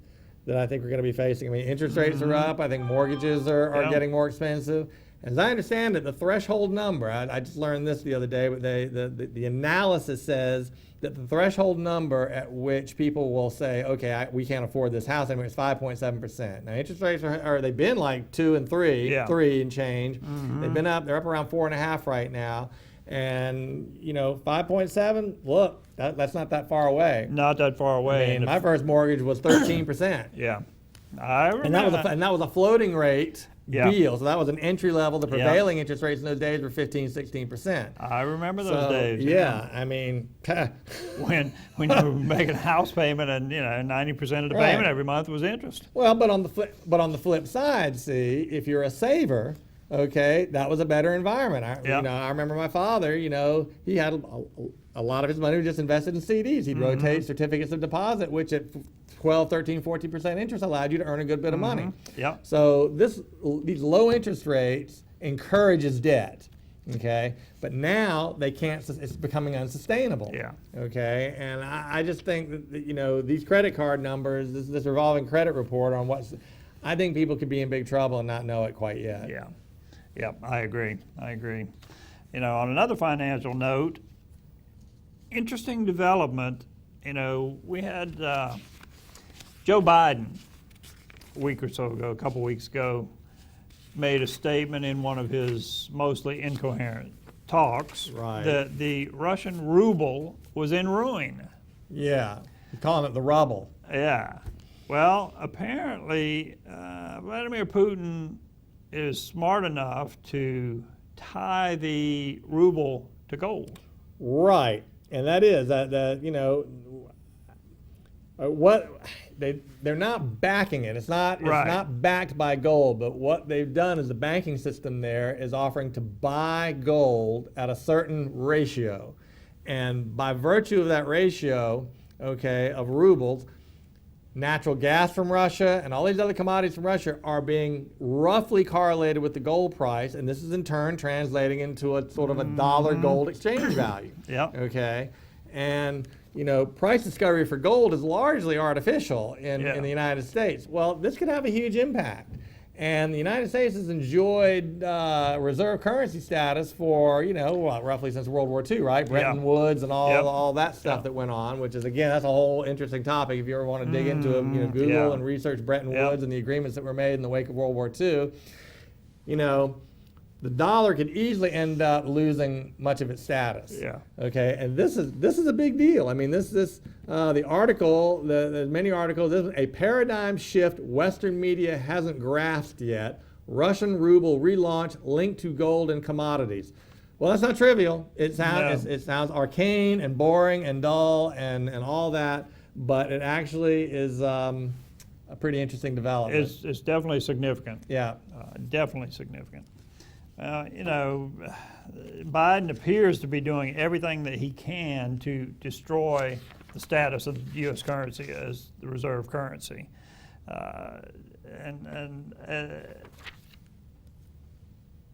that I think we're going to be facing. I mean, interest rates are up. I think mortgages are getting more expensive. As I understand it, the threshold number, I just learned this the other day, but the analysis says that the threshold number at which people will say, okay, we can't afford this house anymore, it's 5.7%. Now, interest rates they've been like 2 and 3, 3 and change. They've been up, they're up around 4.5 right now. And, 5.7, look, that's not that far away. Not that far away. I mean, my first mortgage was 13%. Yeah. I remember and that was a floating rate deal. So that was an entry level. The prevailing interest rates in those days were 15-16%. I remember those days. Yeah, I mean, when you were making a house payment and 90% of the payment every month was interest. Well, but on the flip side, see, if you're a saver, okay, that was a better environment. I remember my father. He had a lot of his money was just invested in CDs. He'd rotate certificates of deposit, which at 12, 13, 14% interest allowed you to earn a good bit of money. Yeah. So these low interest rates encourages debt. Okay, but now they can't. It's becoming unsustainable. Yeah. Okay, and I just think that these credit card numbers, this revolving credit report on I think people could be in big trouble and not know it quite yet. Yeah. Yeah, I agree. On another financial note, interesting development. We had Joe Biden a couple weeks ago, made a statement in one of his mostly incoherent talks that the Russian ruble was in ruin. Yeah, you're calling it the rubble. Yeah. Well, apparently, Vladimir Putin is smart enough to tie the ruble to gold. Right, and that is that you know what they're not backing it. It's not backed by gold. But what they've done is the banking system there is offering to buy gold at a certain ratio, and by virtue of that ratio, okay, of rubles, natural gas from Russia and all these other commodities from Russia are being roughly correlated with the gold price, and this is in turn translating into a sort of a dollar gold exchange value. Yep. Okay, and you know, price discovery for gold is largely artificial in the United States. Well, this could have a huge impact. And the United States has enjoyed reserve currency status for, you know, roughly since World War II, right? Bretton Woods and all that stuff that went on, which is, again, that's a whole interesting topic. If you ever want to dig into it, you know, Google and research Bretton Woods and the agreements that were made in the wake of World War II, you know, the dollar could easily end up losing much of its status. Yeah. Okay, and this is a big deal. I mean, the article, the many articles, this is a paradigm shift Western media hasn't grasped yet. Russian ruble relaunch linked to gold and commodities. Well, that's not trivial. It sounds arcane and boring and dull and all that, but it actually is a pretty interesting development. It's definitely significant. Yeah. Definitely significant. You know, Biden appears to be doing everything that he can to destroy the status of the U.S. currency as the reserve currency.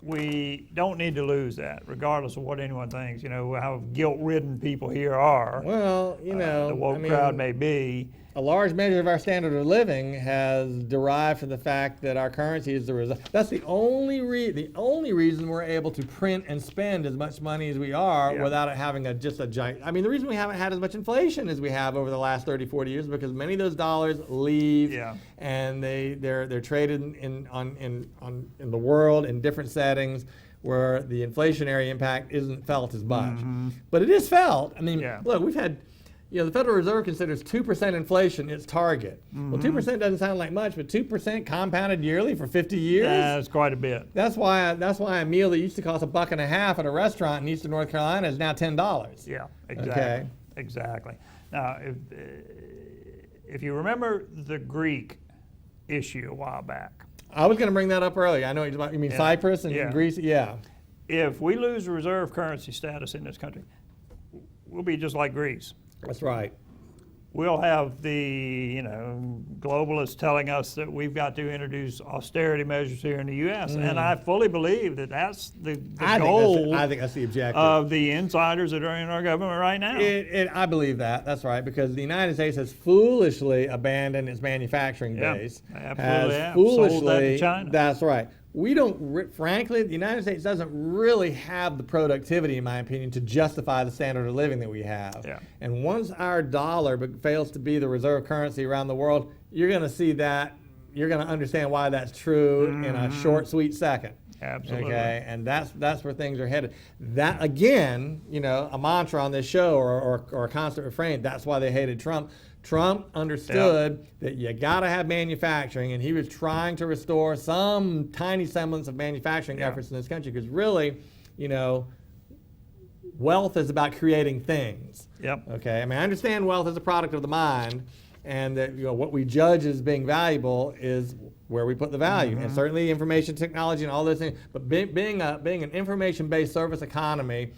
We don't need to lose that, regardless of what anyone thinks. You know, how guilt-ridden people here are. Well, you know, the woke crowd may be. A large measure of our standard of living has derived from the fact that our currency is the reserve. That's the only reason we're able to print and spend as much money as we are without it having just a giant. I mean, the reason we haven't had as much inflation as we have over the last 30, 40 years is because many of those dollars leave and they're traded in the world in different settings where the inflationary impact isn't felt as much. But it is felt. I mean, look, we've had. You know, the Federal Reserve considers 2% inflation its target. Well, 2% doesn't sound like much, but 2% compounded yearly for 50 years? That's quite a bit. That's why a meal that used to cost $1.50 at a restaurant in Eastern North Carolina is now $10. Yeah, exactly. Okay. Exactly. Now, if you remember the Greek issue a while back. I was going to bring that up earlier. I know you mean Cyprus and Greece? Yeah. If we lose the reserve currency status in this country, we'll be just like Greece. That's right. We'll have the, globalists telling us that we've got to introduce austerity measures here in the U.S. And I fully believe that that's the goal. I think that's the objective of the insiders that are in our government right now. I believe that. That's right, because the United States has foolishly abandoned its manufacturing base. Absolutely. Has foolishly sold that to China. That's right. We don't, frankly, the United States doesn't really have the productivity, in my opinion, to justify the standard of living that we have. Yeah. And once our dollar fails to be the reserve currency around the world, you're going to see that, you're going to understand why that's true in a short, sweet second. Absolutely. Okay, and that's where things are headed. That, again, a mantra on this show or a constant refrain, that's why they hated Trump. Trump understood that you got to have manufacturing, and he was trying to restore some tiny semblance of manufacturing efforts in this country, because really, wealth is about creating things. Yep. Okay, I mean, I understand wealth is a product of the mind, and that what we judge as being valuable is where we put the value, and certainly information technology and all those things. But being an information-based service economy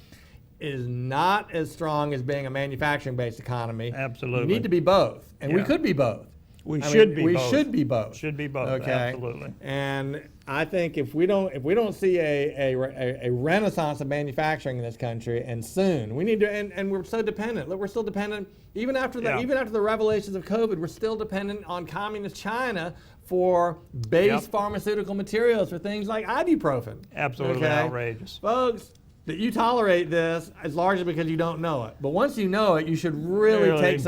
is not as strong as being a manufacturing-based economy. Absolutely. You need to be both, and we could be both. We should be both. Should be both. Okay. Absolutely. And I think if we don't see a renaissance of manufacturing in this country, and soon, we need to. And we're so dependent. Look, we're still dependent even after the revelations of COVID. We're still dependent on communist China for base pharmaceutical materials for things like ibuprofen. Absolutely outrageous, folks. That you tolerate this is largely because you don't know it. But once you know it, you should really take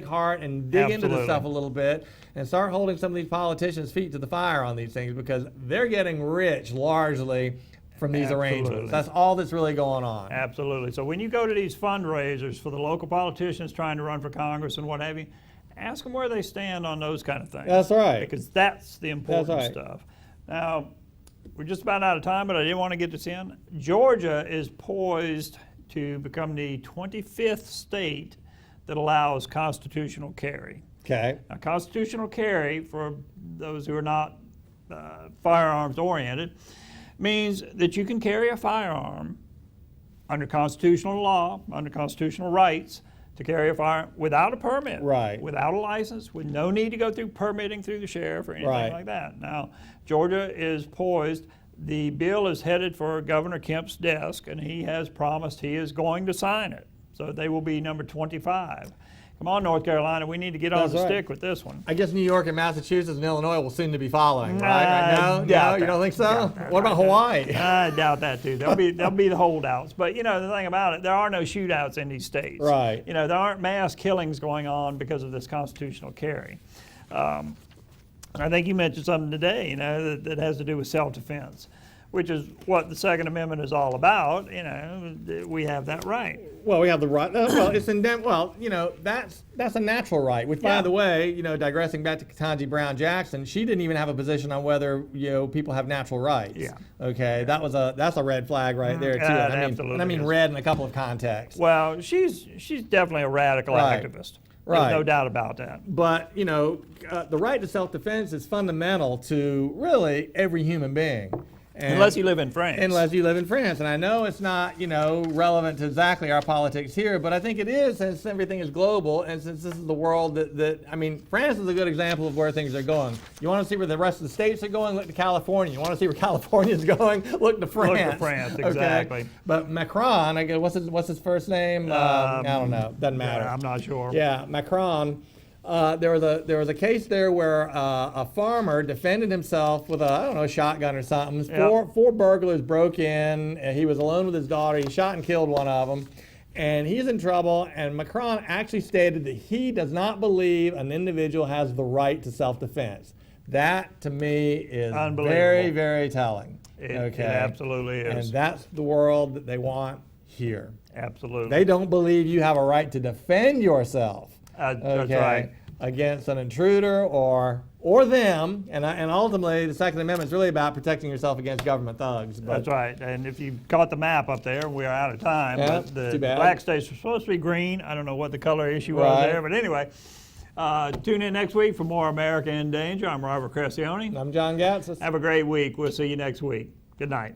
heart and dig into this stuff a little bit and start holding some of these politicians' feet to the fire on these things, because they're getting rich largely from these arrangements. Absolutely. That's all that's really going on. Absolutely. So when you go to these fundraisers for the local politicians trying to run for Congress and what have you, ask them where they stand on those kind of things. That's right. Because that's the important That's right. stuff. Now, we're just about out of time, but I didn't want to get this in. Georgia is poised to become the 25th state that allows constitutional carry. Okay. Now, constitutional carry, for those who are not firearms oriented, means that you can carry a firearm under constitutional law, under constitutional rights, to carry a firearm without a permit, Right. without a license, with no need to go through permitting through the sheriff or anything Right. like that. Now, Georgia is poised. The bill is headed for Governor Kemp's desk, and he has promised he is going to sign it. So they will be number 25. Come on, North Carolina, we need to get on That's the right. stick with this one. I guess New York and Massachusetts and Illinois will soon to be following, right? I No, doubt you that. don't think so? Doubt that. What about Hawaii? I doubt that too. They'll be the holdouts. But you know the thing about it, there are no shootouts in these states. Right. You know there aren't mass killings going on because of this constitutional carry. I think you mentioned something today. You know that has to do with self-defense, which is what the Second Amendment is all about. You know we have that right. Well, we have the right. Well, it's well, you know, that's a natural right. Which, by Yeah. the way, you know, digressing back to Ketanji Brown Jackson, she didn't even have a position on whether people have natural rights. Yeah. Okay, that's a red flag right there too. Yeah, it I mean, absolutely and I mean is. red in a couple of contexts. Well, she's definitely a radical Right. activist. Right. There's no doubt about that. But you know, the right to self-defense is fundamental to really every human being. And Unless you live in France. Unless you live in France. And I know it's not, relevant to exactly our politics here, but I think it is since everything is global and since this is the world France is a good example of where things are going. You want to see where the rest of the states are going? Look to California. You want to see where California is going? Look to France. Look to France, Okay? exactly. But Macron, I guess, what's his first name? I don't know. Doesn't matter. I'm not sure. Yeah, Macron. There was a case there where a farmer defended himself with a shotgun or something. Yep. Four burglars broke in. And he was alone with his daughter. He shot and killed one of them, and he's in trouble. And Macron actually stated that he does not believe an individual has the right to self-defense. That to me is very, very telling. It absolutely is. And that's the world that they want here. Absolutely. They don't believe you have a right to defend yourself. That's right. Against an intruder or them, and ultimately the Second Amendment is really about protecting yourself against government thugs. But That's right. And if you caught the map up there, we are out of time. Yeah, but the too bad. black states are supposed to be green. I don't know what the color issue was Right. there, but anyway. Tune in next week for more America in Danger. I'm Robert Crescione. I'm John Gatsis. Have a great week. We'll see you next week. Good night.